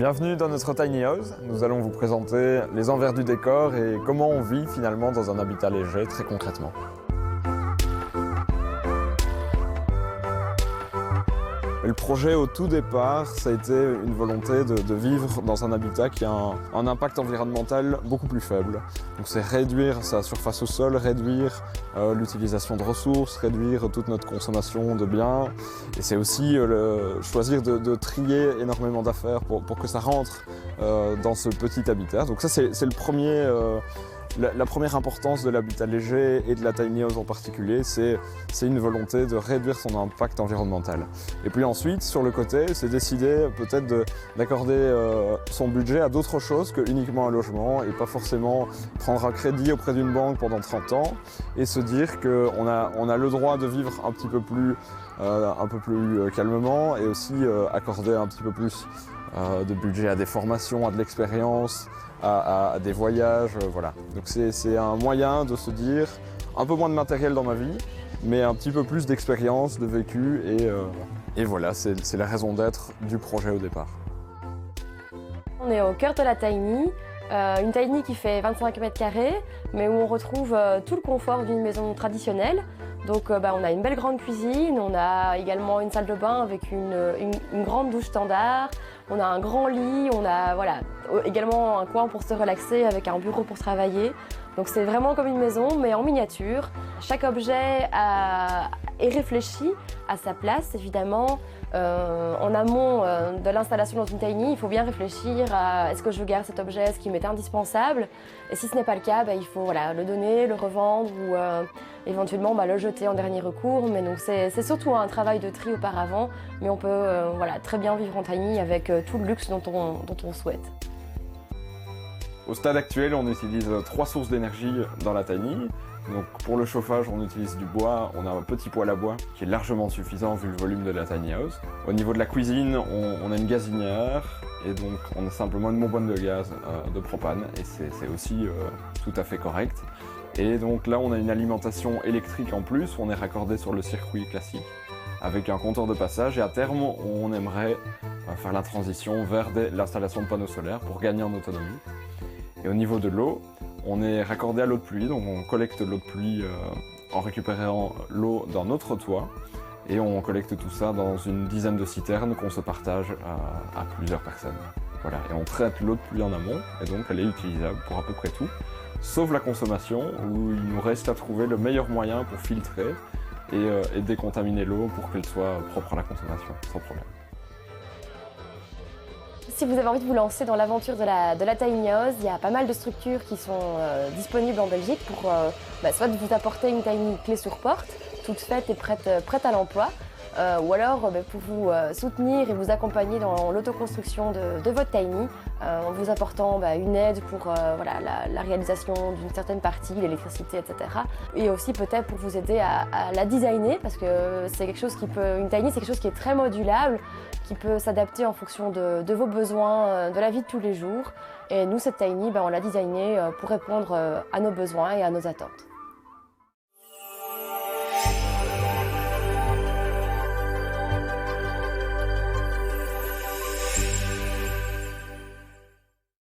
Bienvenue dans notre Tiny House. Nous allons vous présenter les envers du décor et comment on vit finalement dans un habitat léger très concrètement. Le projet au tout départ, ça a été une volonté de vivre dans un habitat qui a un impact environnemental beaucoup plus faible. Donc c'est réduire sa surface au sol, réduire l'utilisation de ressources, réduire toute notre consommation de biens. Et c'est aussi choisir de trier énormément d'affaires pour que ça rentre dans ce petit habitat. Donc ça c'est le premier... La première importance de l'habitat léger et de la tiny house en particulier, c'est une volonté de réduire son impact environnemental. Et puis ensuite, sur le côté, c'est décider peut-être d'accorder son budget à d'autres choses que uniquement un logement et pas forcément prendre un crédit auprès d'une banque pendant 30 ans et se dire qu'on a le droit de vivre un peu plus calmement et aussi accorder un petit peu plus de budget à des formations, à de l'expérience, à des voyages, voilà. Donc c'est un moyen de se dire un peu moins de matériel dans ma vie, mais un petit peu plus d'expérience, de vécu et voilà, c'est la raison d'être du projet au départ. On est au cœur de la tiny, une tiny qui fait 25 mètres carrés, mais où on retrouve tout le confort d'une maison traditionnelle. Donc on a une belle grande cuisine, on a également une salle de bain avec une grande douche standard, on a un grand lit, on a également un coin pour se relaxer avec un bureau pour travailler. Donc c'est vraiment comme une maison mais en miniature. Chaque objet est réfléchi à sa place évidemment. En amont de l'installation dans une tiny, il faut bien réfléchir à est-ce que je garde cet objet, est-ce qu'il m'est indispensable. Et si ce n'est pas le cas, il faut le donner, le revendre ou éventuellement le jeter en dernier recours. Mais donc c'est surtout un travail de tri auparavant, mais on peut très bien vivre en tiny avec tout le luxe dont on souhaite. Au stade actuel, on utilise 3 sources d'énergie dans la tiny. Donc pour le chauffage, on utilise du bois, on a un petit poêle à bois qui est largement suffisant vu le volume de la tiny house. Au niveau de la cuisine, on a une gazinière et donc on a simplement une bonbonne de gaz de propane et c'est aussi tout à fait correct. Et donc là, on a une alimentation électrique en plus, on est raccordé sur le circuit classique avec un compteur de passage et à terme, on aimerait faire la transition vers l'installation de panneaux solaires pour gagner en autonomie. Et au niveau de l'eau, on est raccordé à l'eau de pluie, donc on collecte l'eau de pluie en récupérant l'eau dans notre toit et on collecte tout ça dans une dizaine de citernes qu'on se partage à plusieurs personnes. Voilà. Et on traite l'eau de pluie en amont et donc elle est utilisable pour à peu près tout, sauf la consommation où il nous reste à trouver le meilleur moyen pour filtrer et décontaminer l'eau pour qu'elle soit propre à la consommation, sans problème. Si vous avez envie de vous lancer dans l'aventure de la tiny house, il y a pas mal de structures qui sont disponibles en Belgique pour soit vous apporter une tiny clé sur porte, toute faite et prête à l'emploi, ou alors pour vous soutenir et vous accompagner dans l'autoconstruction de votre tiny, en vous apportant une aide pour la réalisation d'une certaine partie, l'électricité, etc. Et aussi peut-être pour vous aider à la designer, parce que c'est quelque chose une tiny, c'est quelque chose qui est très modulable, qui peut s'adapter en fonction de vos besoins de la vie de tous les jours. Et nous, cette tiny, on l'a designée pour répondre à nos besoins et à nos attentes.